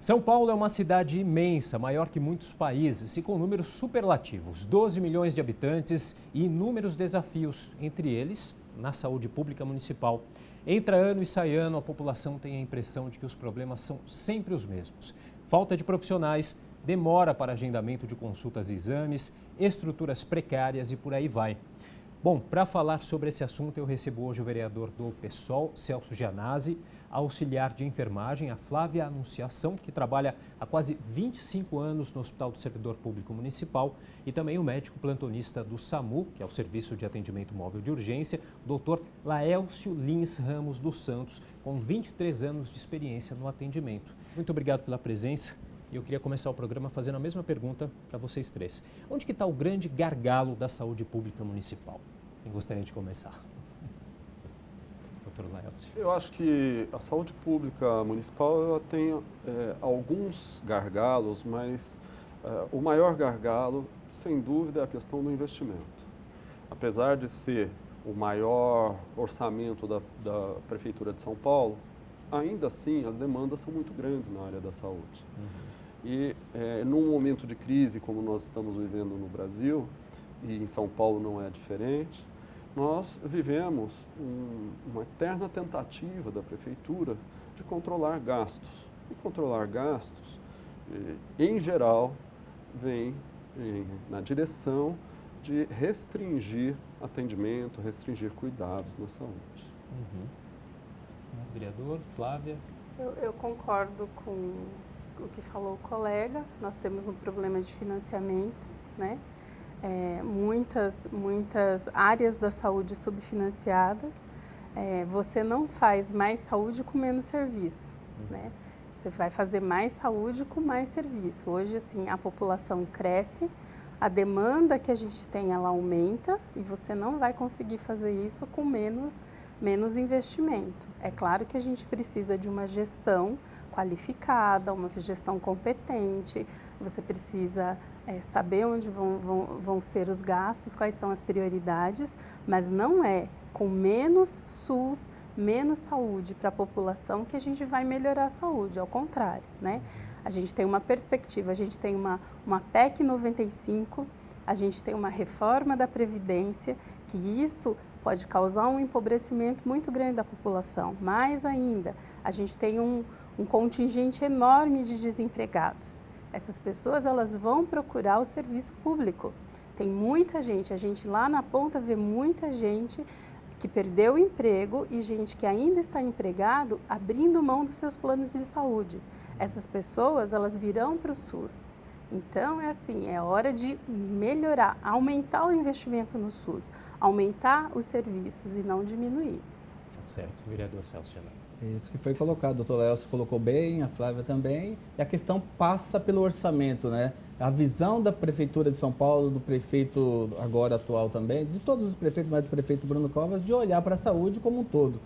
São Paulo é uma cidade imensa, maior que muitos países e com números superlativos, 12 milhões de habitantes e inúmeros desafios, entre eles na saúde pública municipal. Entra ano e sai ano, a população tem a impressão de que os problemas são sempre os mesmos. Falta de profissionais, demora para agendamento de consultas e exames, estruturas precárias e por aí vai. Bom, para falar sobre esse assunto, eu recebo hoje o vereador do PSOL, Celso Gianazzi, a auxiliar de enfermagem, a Flávia Anunciação, que trabalha há quase 25 anos no Hospital do Servidor Público Municipal, e também o médico plantonista do SAMU, que é o Serviço de Atendimento Móvel de Urgência, o Dr. Laelcio Lins Ramos dos Santos, com 23 anos de experiência no atendimento. Muito obrigado pela presença. E eu queria começar o programa fazendo a mesma pergunta para vocês três. Onde que está o grande gargalo da saúde pública municipal? Quem gostaria de começar? Dr. Laelcio. Eu acho que a saúde pública municipal ela tem alguns gargalos, mas o maior gargalo, sem dúvida, é a questão do investimento. Apesar de ser o maior orçamento da Prefeitura de São Paulo, ainda assim as demandas são muito grandes na área da saúde. E num momento de crise como nós estamos vivendo no Brasil, e em São Paulo não é diferente, nós vivemos uma eterna tentativa da Prefeitura de controlar gastos. E controlar gastos, em geral, vem na direção de restringir atendimento, restringir cuidados na saúde. Vereador, Flávia. Eu concordo com o que falou o colega. Nós temos um problema de financiamento, né? Muitas áreas da saúde subfinanciadas. Você não faz mais saúde com menos serviço, né? Você vai fazer mais saúde com mais serviço. Hoje, assim, a população cresce, a demanda que a gente tem, ela aumenta e você não vai conseguir fazer isso com menos investimento. É claro que a gente precisa de uma gestão qualificada, uma gestão competente, você precisa saber onde vão ser os gastos, quais são as prioridades, mas não é com menos SUS, menos saúde para a população que a gente vai melhorar a saúde, ao contrário, né? A gente tem uma perspectiva, a gente tem uma PEC 95, a gente tem uma reforma da Previdência, que isto pode causar um empobrecimento muito grande da população. Mais ainda, a gente tem um contingente enorme de desempregados. Essas pessoas, elas vão procurar o serviço público. Tem muita gente, a gente lá na ponta vê muita gente que perdeu o emprego e gente que ainda está empregado abrindo mão dos seus planos de saúde. Essas pessoas, elas virão para o SUS. Então, é hora de melhorar, aumentar o investimento no SUS, aumentar os serviços e não diminuir. Certo, vereador Celso Gianazzi. Isso que foi colocado, o doutor Laelcio colocou bem, a Flávia também, e a questão passa pelo orçamento, né? A visão da Prefeitura de São Paulo, do prefeito agora atual também, de todos os prefeitos, mas do prefeito Bruno Covas, de olhar para a saúde como um todo.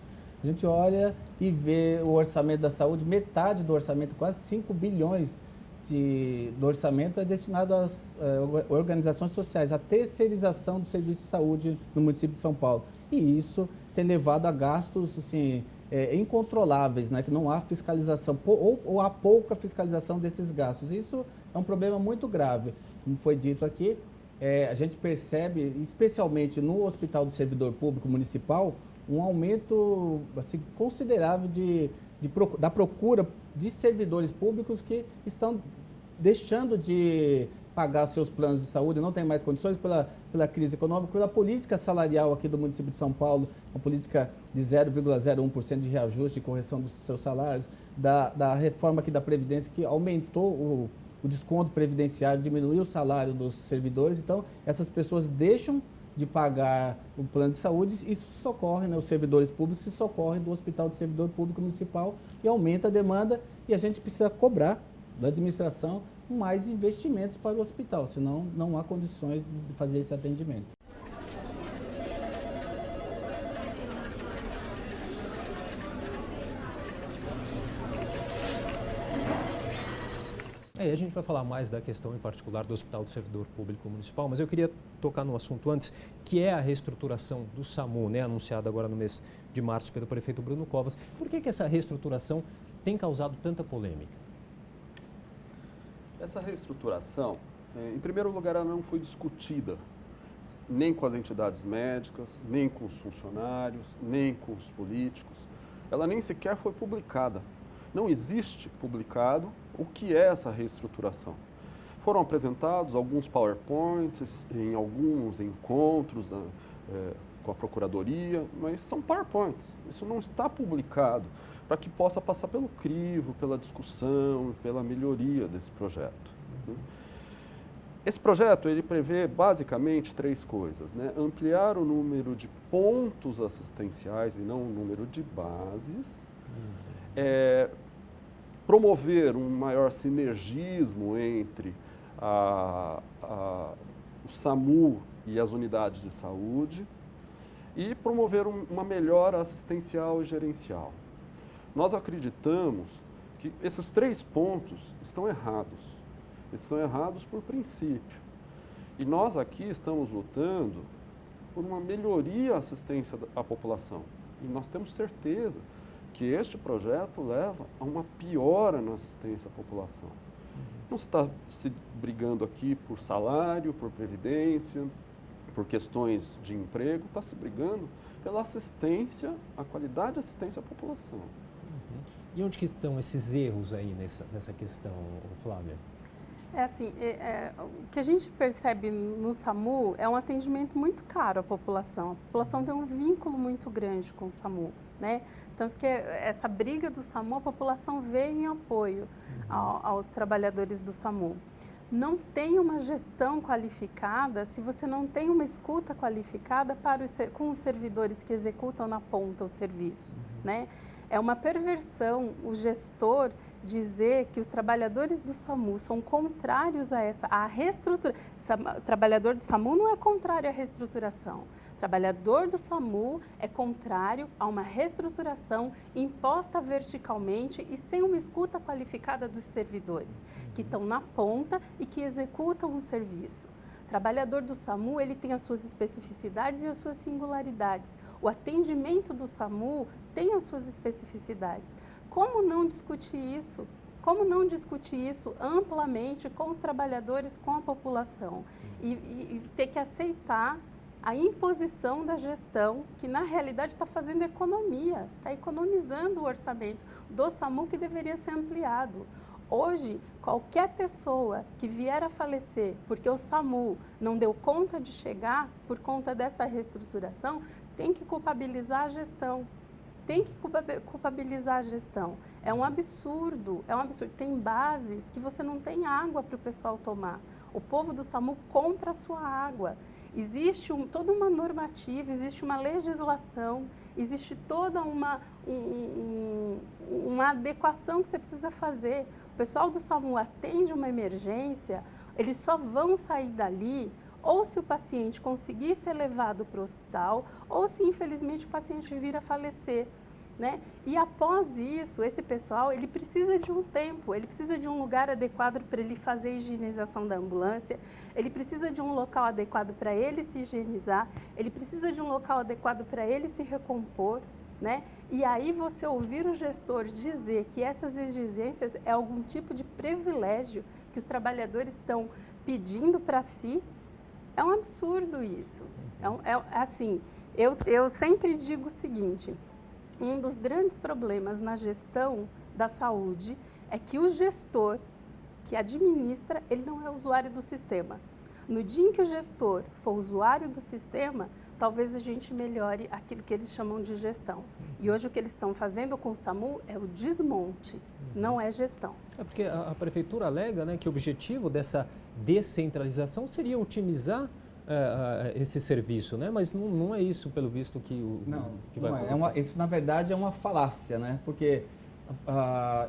A gente olha e vê o orçamento da saúde, metade do orçamento, quase 5 bilhões do orçamento é destinado às organizações sociais, à terceirização do serviço de saúde no município de São Paulo. E isso tem levado a gastos assim, incontroláveis, né? Que não há fiscalização, ou há pouca fiscalização desses gastos. Isso é um problema muito grave. Como foi dito aqui, a gente percebe, especialmente no Hospital do Servidor Público Municipal, um aumento assim, considerável da procura de servidores públicos que estão deixando de pagar seus planos de saúde, não tem mais condições pela crise econômica, pela política salarial aqui do município de São Paulo, uma política de 0,01% de reajuste e correção dos seus salários, da reforma aqui da Previdência, que aumentou o desconto previdenciário, diminuiu o salário dos servidores. Então, essas pessoas deixam de pagar o plano de saúde e socorrem, né, os servidores públicos se socorrem do Hospital do Servidor Público Municipal e aumenta a demanda e a gente precisa cobrar da administração mais investimentos para o hospital, senão não há condições de fazer esse atendimento. A gente vai falar mais da questão em particular do Hospital do Servidor Público Municipal, mas eu queria tocar no assunto antes, que é a reestruturação do SAMU, né, anunciada agora no mês de março pelo prefeito Bruno Covas. Por que essa reestruturação tem causado tanta polêmica? Essa reestruturação, em primeiro lugar, ela não foi discutida nem com as entidades médicas, nem com os funcionários, nem com os políticos. Ela nem sequer foi publicada. Não existe publicado o que é essa reestruturação. Foram apresentados alguns PowerPoints em alguns encontros com a Procuradoria, mas são PowerPoints. Isso não está publicado para que possa passar pelo crivo, pela discussão, pela melhoria desse projeto. Esse projeto ele prevê basicamente 3 coisas, né? Ampliar o número de pontos assistenciais e não o número de bases, promover um maior sinergismo entre o SAMU e as unidades de saúde e promover uma melhora assistencial e gerencial. Nós acreditamos que esses 3 pontos estão errados. Estão errados por princípio. E nós aqui estamos lutando por uma melhoria à assistência à população. E nós temos certeza que este projeto leva a uma piora na assistência à população. Não se está se brigando aqui por salário, por previdência, por questões de emprego, está se brigando pela assistência, a qualidade de assistência à população. E onde que estão esses erros aí nessa questão, Flávia? O que a gente percebe no SAMU é um atendimento muito caro à população. A população tem um vínculo muito grande com o SAMU, né? Tanto que essa briga do SAMU, a população vê em apoio aos trabalhadores do SAMU. Não tem uma gestão qualificada se você não tem uma escuta qualificada com os servidores que executam na ponta o serviço, né? É uma perversão o gestor dizer que os trabalhadores do SAMU são contrários à reestruturação. O trabalhador do SAMU não é contrário à reestruturação. O trabalhador do SAMU é contrário a uma reestruturação imposta verticalmente e sem uma escuta qualificada dos servidores que estão na ponta e que executam o serviço. O trabalhador do SAMU ele tem as suas especificidades e as suas singularidades. O atendimento do SAMU tem as suas especificidades. Como não discutir isso? Como não discutir isso amplamente com os trabalhadores, com a população? E ter que aceitar a imposição da gestão, que na realidade está fazendo economia, está economizando o orçamento do SAMU que deveria ser ampliado. Hoje, qualquer pessoa que vier a falecer porque o SAMU não deu conta de chegar por conta dessa reestruturação, tem que culpabilizar a gestão. Tem que culpabilizar a gestão. É um absurdo, é um absurdo. Tem bases que você não tem água para o pessoal tomar. O povo do SAMU compra a sua água. Existe toda uma normativa, existe uma legislação, existe toda uma adequação que você precisa fazer. O pessoal do SAMU atende uma emergência, eles só vão sair dali ou se o paciente conseguir ser levado para o hospital, ou se infelizmente o paciente vir a falecer, né? E após isso, esse pessoal, ele precisa de um tempo, ele precisa de um lugar adequado para ele fazer a higienização da ambulância, ele precisa de um local adequado para ele se higienizar, ele precisa de um local adequado para ele se recompor, né? E aí você ouvir o gestor dizer que essas exigências é algum tipo de privilégio que os trabalhadores estão pedindo para si, é um absurdo isso. Eu sempre digo o seguinte, um dos grandes problemas na gestão da saúde é que o gestor que administra, ele não é usuário do sistema. No dia em que o gestor for usuário do sistema, talvez a gente melhore aquilo que eles chamam de gestão. E hoje o que eles estão fazendo com o SAMU é o desmonte, não é gestão. É porque a prefeitura alega, né, que o objetivo dessa descentralização seria otimizar esse serviço, né? Mas não é isso, pelo visto, que vai acontecer. Isso, na verdade, é uma falácia, né? Porque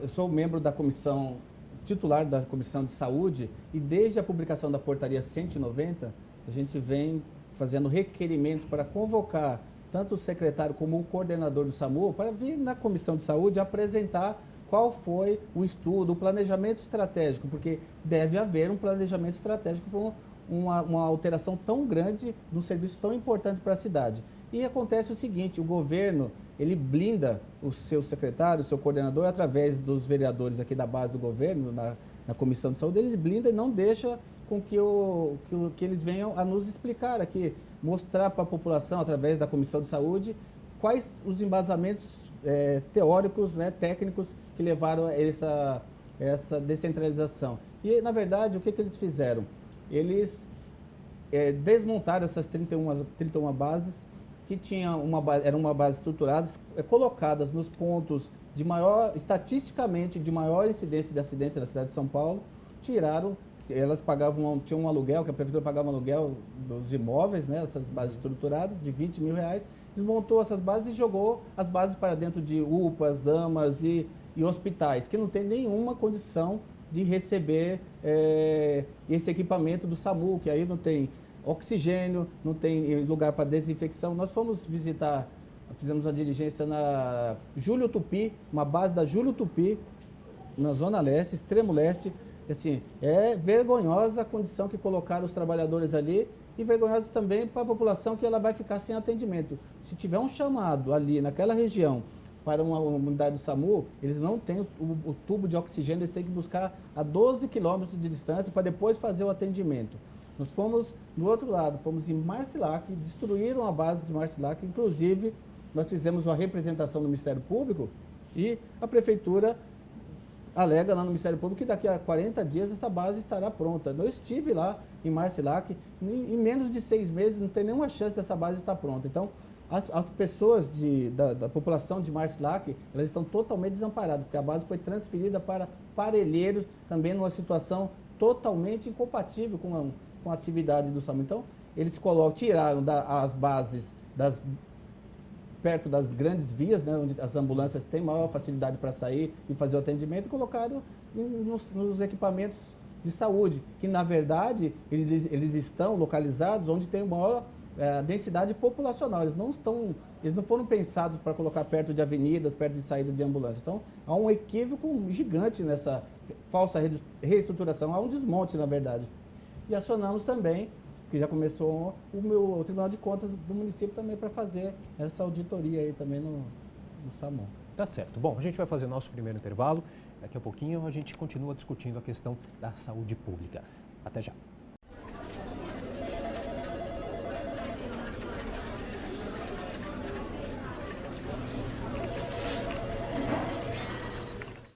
eu sou membro da comissão, titular da Comissão de Saúde, e desde a publicação da portaria 190, a gente vem fazendo requerimentos para convocar tanto o secretário como o coordenador do SAMU para vir na Comissão de Saúde apresentar qual foi o estudo, o planejamento estratégico, porque deve haver um planejamento estratégico para uma alteração tão grande num serviço tão importante para a cidade. E acontece o seguinte, o governo, ele blinda o seu secretário, o seu coordenador, através dos vereadores aqui da base do governo, na Comissão de Saúde, ele blinda e não deixa com que eles venham a nos explicar aqui, mostrar para a população, através da Comissão de Saúde, quais os embasamentos teóricos, né, técnicos, que levaram a essa descentralização. E, na verdade, o que eles fizeram? Eles desmontaram essas 31 bases, que eram uma base estruturadas, colocadas nos pontos estatisticamente, de maior incidência de acidente na cidade de São Paulo, tiraram, elas tinham um aluguel, que a prefeitura pagava um aluguel dos imóveis, né, essas bases estruturadas, de R$20 mil, desmontou essas bases e jogou as bases para dentro de UPAs, AMAs e hospitais, que não tem nenhuma condição de receber esse equipamento do SAMU, que aí não tem oxigênio, não tem lugar para desinfecção. Nós fomos visitar, fizemos uma diligência na Júlio Tupi, uma base da Júlio Tupi, na Zona Leste, extremo leste. Assim, é vergonhosa a condição que colocaram os trabalhadores ali e vergonhosa também para a população, que ela vai ficar sem atendimento. Se tiver um chamado ali naquela região para uma unidade do SAMU, eles não têm o tubo de oxigênio, eles têm que buscar a 12 quilômetros de distância para depois fazer o atendimento. Nós fomos do outro lado, fomos em Marcilac, destruíram a base de Marcilac, inclusive nós fizemos uma representação no Ministério Público e a Prefeitura alega lá no Ministério Público que daqui a 40 dias essa base estará pronta. Eu estive lá em Marcilac, em menos de 6 meses não tem nenhuma chance dessa base estar pronta. Então, as pessoas da população de Marcilac, elas estão totalmente desamparadas, porque a base foi transferida para Parelheiros, também numa situação totalmente incompatível com a atividade do SAMU. Então, eles tiraram as bases perto das grandes vias, né, onde as ambulâncias têm maior facilidade para sair e fazer o atendimento, e colocaram nos equipamentos de saúde, que na verdade eles estão localizados onde tem maior densidade populacional. Eles não foram pensados para colocar perto de avenidas, perto de saída de ambulância. Então, há um equívoco gigante nessa falsa reestruturação, há um desmonte, na verdade. E acionamos também, que já começou o Tribunal de Contas do município também para fazer essa auditoria aí também no SAMU. Tá certo. Bom, a gente vai fazer nosso primeiro intervalo. Daqui a pouquinho a gente continua discutindo a questão da saúde pública. Até já.